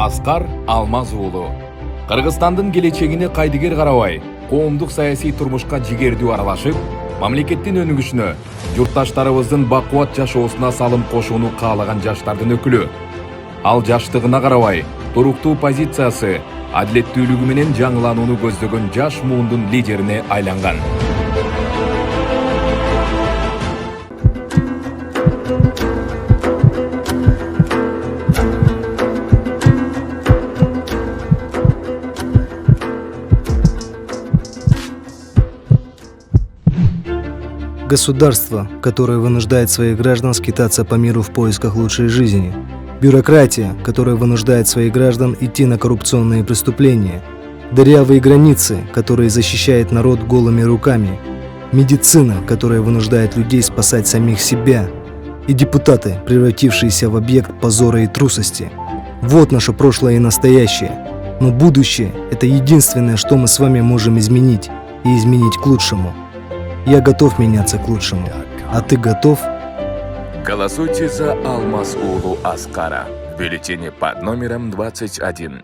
Аскар Алмаз уулу. Кыргызстандын келечегине кайдыгер карабай, коомдук саясий турмушка жигердүү аралашып, мамлекеттин өнүгүшүнө, журтташтарыбыздын бакубат жашоосуна салым кошууну каалаган жаштардын өкүлү. Ал жаштыгына карабай, туруктуу позициясы, адилеттүүлүгү менен жаңыланууну көздөгөн жаш муундун лидерине айланган. Государство, которое вынуждает своих граждан скитаться по миру в поисках лучшей жизни. Бюрократия, которая вынуждает своих граждан идти на коррупционные преступления. Дырявые границы, которые защищает народ голыми руками. Медицина, которая вынуждает людей спасать самих себя. И депутаты, превратившиеся в объект позора и трусости. Вот наше прошлое и настоящее. Но будущее – это единственное, что мы с вами можем изменить. И изменить к лучшему. Я готов меняться к лучшему. А ты готов? Голосуйте за Алмаз уулу Аскара в бюллетене под номером 21.